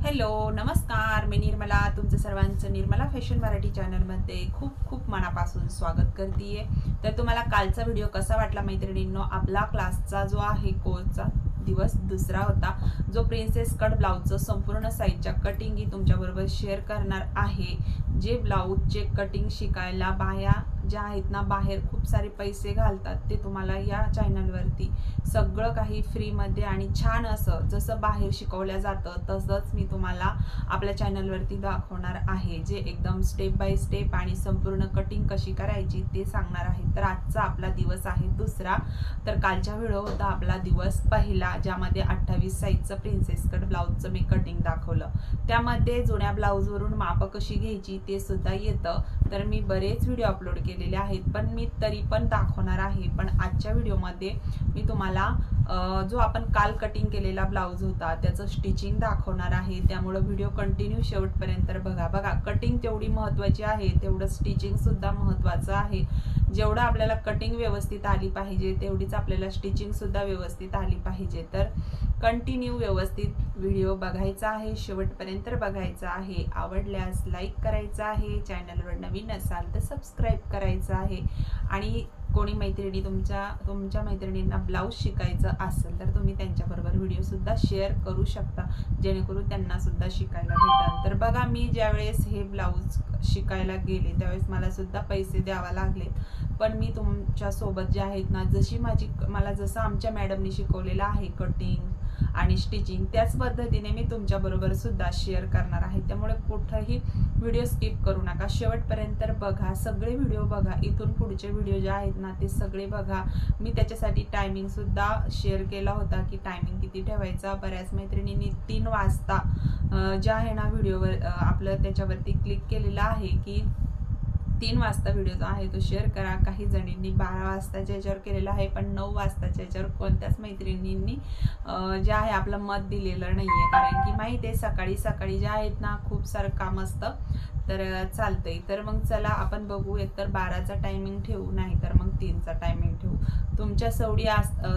Hello नमस्कार, मी निर्मला तुमचं सर्वांचं निर्मला फॅशन मराठी चॅनलमध्ये खूप खूप मनापासून स्वागत करते। तर तुम्हाला कालचा व्हिडिओ कसा वाटला मैत्रिणींनो? आपला क्लासचा जो आहे कोर्सचा दिवस दुसरा होता, जो प्रिन्सेस कट ब्लाउजचं संपूर्ण साईजच्या कटिंग तुमच्याबरोबर शेअर करणार आहे। जे ब्लाउजचे कटिंग शिकायला बाया ज्या आहेत ना, बाहेर खूप सारे पैसे घालतात, ते तुम्हाला या चॅनलवरती सगळं काही फ्रीमध्ये आणि छान असं जसं बाहेर शिकवलं जातं तसंच मी तुम्हाला आपल्या चॅनलवरती दाखवणार आहे, जे एकदम स्टेप बाय स्टेप आणि संपूर्ण कटिंग कशी करायची ते सांगणार आहे। तर आजचा आपला दिवस आहे दुसरा। तर कालचा व्हिडिओ होता आपला दिवस पहिला, ज्यामध्ये 28 साईजचं प्रिन्सेस कट ब्लाउजचं मी कटिंग दाखवलं। त्यामध्ये जुन्या ब्लाउजवरून माप कशी घ्यायची ते सुद्धा येतं। तर मी बरेच व्हिडिओ अपलोड केलेले आहेत, पण मी तरी पण दाखवणार आहे। पण आजच्या व्हिडिओमध्ये मी तुम्हाला जो आपण काल कटिंग केलेला ब्लाउज होता त्याचं स्टिचिंग दाखवणार आहे। त्यामुळे व्हिडिओ कंटिन्यू शेवटपर्यंत बघा। कटिंग तेवढी महत्त्वाची आहे, तेवढं स्टिचिंग सुद्धा महत्त्वाचं आहे। जेवढं आपल्याला कटिंग व्यवस्थित आली पाहिजे तेवढीच आपल्याला स्टिचिंग सुद्धा व्यवस्थित आली पाहिजे। तर कंटिन्यू व्यवस्थित व्हिडिओ बघायचा आहे, शेवटपर्यंत बघायचा आहे। आवडल्यास लाईक करायचा आहे, चॅनलवर नवीन असाल तर सबस्क्राईब करायचं आहे। आणि कोणी मैत्रिणी तुमच्या मैत्रिणींना ब्लाउज शिकायचं असेल तर तुम्ही त्यांच्याबरोबर व्हिडिओ सुद्धा शेअर करू शकता, जेणेकरून त्यांना सुद्धा शिकायला भेटेल। तर बघा, मी ज्यावेळेस हे ब्लाउज शिकायला गेले त्यावेळेस मला सुद्धा पैसे द्यावा लागले, पण मी तुमच्या सोबत जे आहेत ना, मला जसं आमच्या मॅडमनी शिकवलेलं आहे कटिंग आणि स्टिचिंग, त्याच पद्धतीने मी तुमच्याबरोबर सुद्धा शेअर करणार आहे। त्यामुळे कुठेही व्हिडिओ स्किप करू नका, शेवटपर्यंत बघा, सगळे व्हिडिओ बघा। इथून पुढचे व्हिडिओ जे आहेत ना ते सगळे बघा। मी त्याच्यासाठी टायमिंग सुद्धा शेअर केला होता की टायमिंग किती ठेवायचा। बऱ्याच मैत्रिणींनी 3 वाजता ज्या आहे ना व्हिडिओवर आपलं त्याच्यावरती क्लिक केलेलं आहे की 3 वाजता व्हिडिओ जो आहे तो शेअर करा। काही जणींनी 12 वाजताच्या याच्यावर केलेला आहे, पण 9 वाजताच्या याच्यावर कोणत्याच मैत्रिणींनी जे आहे आपलं मत दिलेलं नाहीये, कारण की माहिती आहे सकाळी सकाळी जे आहेत ना खूप सारं काम असतं, तर चालतंय। तर मग चला आपण बघू, एकतर 12चा टायमिंग ठेवू, नाही तर मग 3चा टायमिंग ठेवू। तुमच्या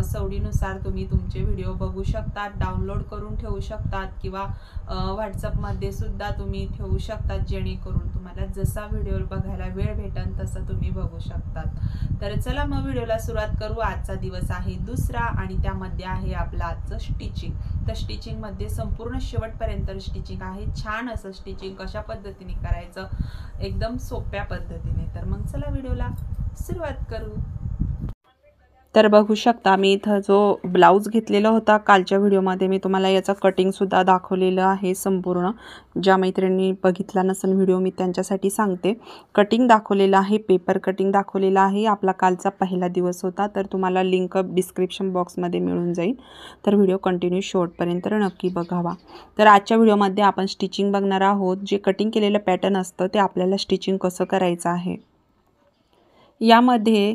सवडीनुसार तुम्ही तुमचे व्हिडिओ बघू शकतात, डाउनलोड करून ठेवू शकतात, किंवा व्हॉट्सअपमध्ये सुद्धा तुम्ही ठेवू शकतात, जेणेकरून तुम्हाला जसा व्हिडिओ बघायला वेळ भेटेल तसं तुम्ही बघू शकतात। तर चला मग व्हिडिओला सुरुवात करू। आजचा दिवस आहे दुसरा आणि त्यामध्ये आहे आपलं आजचं स्टिचिंग। तर स्टिचिंगमध्ये संपूर्ण शेवटपर्यंत स्टिचिंग आहे, छान असं स्टिचिंग कशा पद्धतीने करायचं एकदम सोप्या पद्धतीने। तर मग चला व्हिडिओला सुरुवात करू। तर बघू शकता, मी इथं जो ब्लाउज घेतलेला होता कालच्या व्हिडिओमध्ये मी तुम्हाला याचं कटिंग सुद्धा दाखवलेलं आहे संपूर्ण। ज्या मैत्रिणी बघितला नसेल व्हिडिओ मी त्यांच्यासाठी सांगते, कटिंग दाखवलेलं आहे, पेपर कटिंग दाखवलेलं आहे। आपला कालचा पहिला दिवस होता, तर तुम्हाला लिंक डिस्क्रिप्शन बॉक्समध्ये मिळून जाईल। तर व्हिडिओ कंटिन्यू शेवटपर्यंत नक्की बघावा। तर आजच्या व्हिडिओमध्ये आपण स्टिचिंग बघणार आहोत। जे कटिंग केलेलं पॅटर्न असतं ते आपल्याला स्टिचिंग कसं करायचं आहे। यामध्ये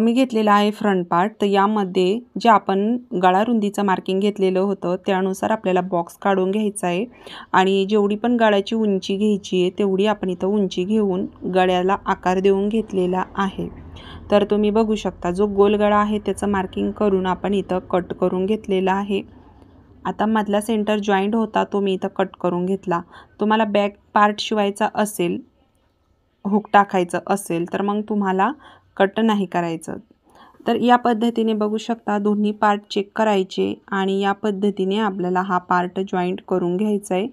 मी घेतलेला आहे फ्रंट पार्ट। तर यामध्ये जे आपण गळा रुंदीचं मार्किंग घेतलेलं होतं त्यानुसार आपल्याला बॉक्स काढून घ्यायचा आहे, आणि जेवढी पण गळ्याची उंची घ्यायची आहे तेवढी आपण इथं उंची घेऊन गळ्याला आकार देऊन घेतलेला आहे। तर तुम्ही बघू शकता, जो गोल गळा आहे त्याचं मार्किंग करून आपण इथं कट करून घेतलेला आहे। आता मधला सेंटर जॉईंट होता तो मी इथं कट करून घेतला। तुम्हाला बॅक पार्ट शिवायचा असेल, हुक टाकायचं असेल, तर मग तुम्हाला कट नाही करायचं। तर या पद्धतीने बघू शकता, दोन्ही पार्ट चेक करायचे आणि या पद्धतीने आपल्याला हा पार्ट जॉईंट करून घ्यायचा आहे।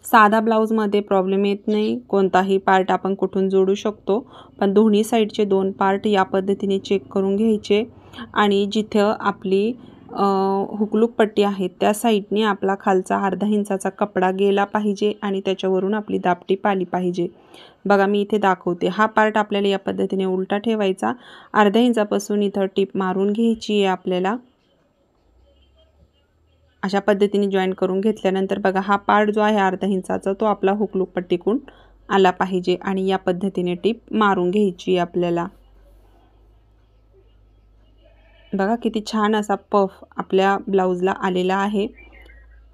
साधा ब्लाउजमध्ये प्रॉब्लेम येत नाही, कोणताही पार्ट आपण कुठून जोडू शकतो, पण दोन्ही साईडचे 2 पार्ट या पद्धतीने चेक करून घ्यायचे। आणि जिथं आपली हुकलूक पट्टी आहे त्या साईडने आपला खालचा अर्धा इंचाचा कपडा गेला पाहिजे आणि त्याच्यावरून आपली दापटीप आली पाहिजे। बघा, मी इथे दाखवते, हा पार्ट आपल्याला या पद्धतीने उलटा ठेवायचा, अर्ध्या इंचापासून इथं टिप मारून घ्यायची आहे आपल्याला। अशा पद्धतीने जॉईन करून घेतल्यानंतर बघा, हा पार्ट जो आहे अर्धा इंचाचा तो आपला हुकलूक पट्टीकडून आला पाहिजे, आणि या पद्धतीने टिप मारून घ्यायची आपल्याला। बघा किती छान असा पफ आपल्या ब्लाउजला आलेला आहे,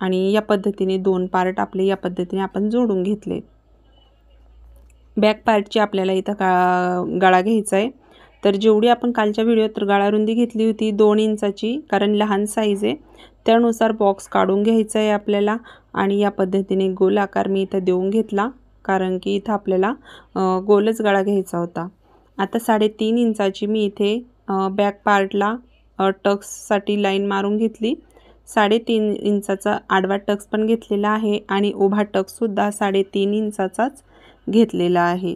आणि या पद्धतीने 2 पार्ट आपले या पद्धतीने आपण जोडून घेतले। बॅक पार्टची आपल्याला इथं गळा घ्यायचा आहे। तर जेवढी आपण कालच्या व्हिडिओत गळा रुंदी घेतली होती 2 इंचाची, कारण लहान साईज आहे, त्यानुसार बॉक्स काढून घ्यायचा आहे आपल्याला आणि या पद्धतीने गोल आकार मी इथं देऊन घेतला, कारण की इथं आपल्याला गोलच गळा घ्यायचा होता। आता 3.5 इंचाची मी इथे बॅक पार्टला टक्ससाठी लाईन मारून घेतली। 3.5 इंचाचा आडवा टक्स पण घेतलेला आहे आणि उभा टक्ससुद्धा 3.5 इंचाचाच घेतलेला आहे।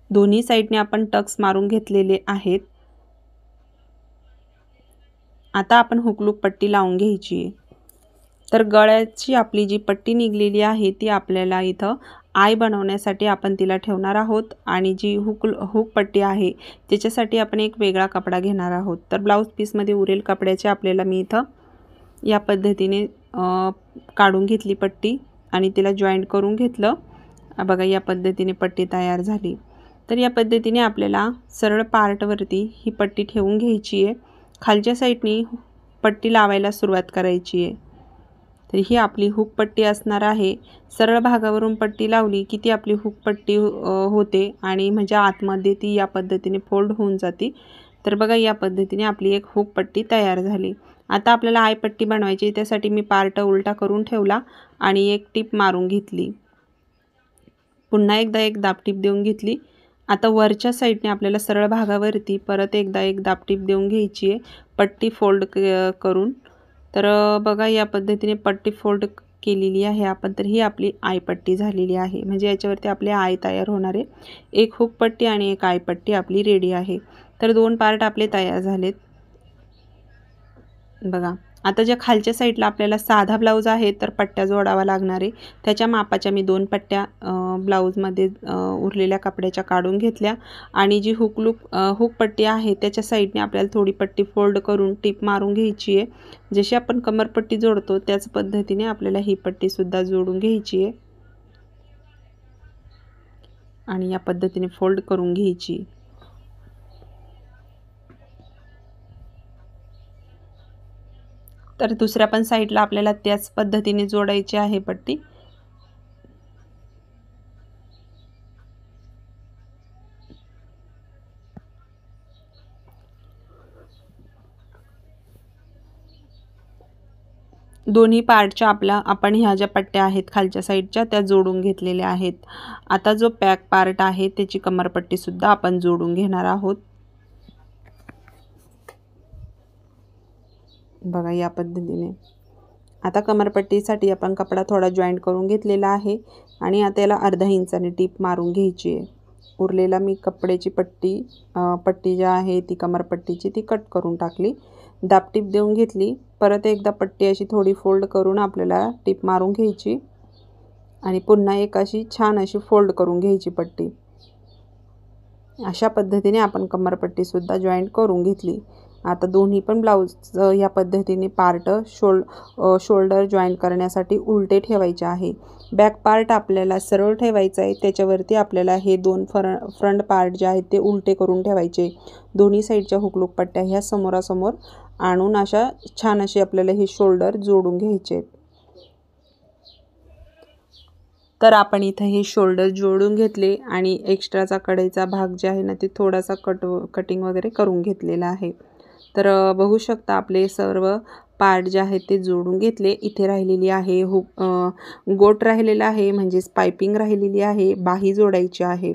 दोन्ही साइडने आपण टक्स मारून घेतलेले आहेत। आता आपण हुकलूक पट्टी लावून घ्यायची आहे। तर गळ्याची आपली जी पट्टी निघलेली आहे ती आपल्याला इथं आय बनवण्यासाठी आपण तिला ठेवणार आहोत आणि जी हुक पट्टी आहे त्याच्यासाठी आपण एक वेगळा कपडा घेणार आहोत। तर ब्लाउज पीसमध्ये उरेल कपड्याचे आपल्याला मी इथं या पद्धतीने काढून घेतली पट्टी आणि तिला जॉईंट करून घेतलं। बघा या पद्धतीने पट्टी तयार झाली। तर या पद्धतीने आपल्याला सरळ पार्टवरती ही पट्टी ठेवून घ्यायची आहे। खालच्या साईडनी पट्टी लावायला सुरुवात करायची आहे। तर ही आपली हुक पट्टी असणार आहे। सरळ भागावरून पट्टी लावली की ती आपली हुक पट्टी होते आणि म्हणजे आतमध्ये ती या पद्धतीने फोल्ड होऊन जाते। तर बघा या पद्धतीने आपली एक हुक पट्टी तयार झाली। आता आपल्याला आय पट्टी बनवायची, त्यासाठी मी पार्ट उलटा करून ठेवला आणि एक टिप मारून घेतली। पुन्हा एकदा एक दाबटीप देऊन घेतली। आता वरच्या साईडने आपल्याला सरळ भागावरती परत एकदा एक दाबटीप देऊन घ्यायची आहे पट्टी फोल्ड करून। तर बघा या पद्धतीने पट्टी फोल्ड केलेली आहे आपण। तर ही आपली आय पट्टी झालेली आहे, म्हणजे याच्यावरती आपले आय तयार होणार आहे। एक हुक पट्टी आणि एक आय पट्टी आपली रेडी आहे। तर दोन पार्ट आपले तयार झालेत बघा। आता ज्या खालच्या साईडला आपल्याला साधा ब्लाउज आहे तर पट्ट्या जोडावा लागणार आहे। त्याच्या मापाच्या मी 2 पट्ट्या ब्लाउजमध्ये उरलेल्या कपड्याच्या काढून घेतल्या आणि जी हुक पट्टी आहे त्याच्या साईडने आपल्याला थोडी पट्टी फोल्ड करून टिप मारून घ्यायची आहे। जशी आपण कमरपट्टी जोडतो त्याच पद्धतीने आपल्याला ही पट्टी सुद्धा जोडून घ्यायची आहे आणि या पद्धतीने फोल्ड करून घ्यायची। तर दुसऱ्या पण साईडला आपल्याला त्याच पद्धतीने जोडायची आहे पट्टी। दोन्ही पार्टच्या आपण ह्या ज्या पट्ट्या आहेत खालच्या साईडच्या त्या जोडून घेतलेल्या आहेत। आता जो बॅक पार्ट आहे त्याची कमरपट्टी सुद्धा आपण जोडून घेणार आहोत। बघा या पद्धतीने। आता कमरपट्टीसाठी आपण कपडा थोडा जॉईंट करून घेतलेला आहे आणि आता याला अर्धा इंचाने टिप मारून घ्यायची आहे। उरलेला मी कपड्याची पट्टी जी आहे ती कमरपट्टीची ती कट करून टाकली, दाबटीप देऊन घेतली। परत एकदा पट्टी अशी थोडी फोल्ड करून आपल्याला टिप मारून घ्यायची आणि पुन्हा एक अशी छान अशी फोल्ड करून घ्यायची पट्टी। अशा पद्धतीने आपण कमरपट्टी सुद्धा जॉईंट करून घेतली। आता दोन्ही पण ब्लाउज या पद्धतीने पार्ट शोल्डर जॉईंट करण्यासाठी उलटे ठेवायचे आहे। बॅक पार्ट आपल्याला सरळ ठेवायचा आहे, त्याच्यावरती आपल्याला हे दोन फ्रंट पार्ट जे आहेत ते उलटे करून ठेवायचे। दोन्ही साईडच्या हुकलूक पट्ट्या ह्या समोरासमोर आणून अशा छान असे आपल्याला हे शोल्डर जोडून घ्यायचे। तर आपण इथे हे शोल्डर जोडून घेतले आणि एक्स्ट्राचा कडेचा भाग जे आहे ना ते थोडासा कटिंग वगैरे करून घेतलेला आहे। तर बघू शकता आपले सर्व पार्ट जे आहेत ते जोडून घेतले। इथे राहिलेली आहे गोट राहिलेला आहे, म्हणजेच पाइपिंग राहिलेली आहे, बाही जोडायची आहे।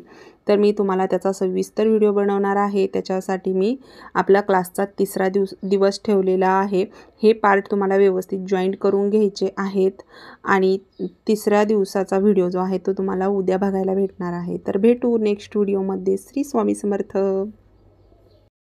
तर मी तुम्हाला त्याचा सविस्तर व्हिडिओ बनवणार आहे। त्याच्यासाठी मी आपला क्लासचा 3रा दिवस ठेवलेला आहे। हे पार्ट तुम्हाला व्यवस्थित जॉईंट करून घ्यायचे आहेत आणि 3ऱ्या दिवसाचा व्हिडिओ जो आहे तो तुम्हाला उद्या बघायला भेटणार आहे। तर भेटू नेक्स्ट व्हिडिओमध्ये। श्री स्वामी समर्थ।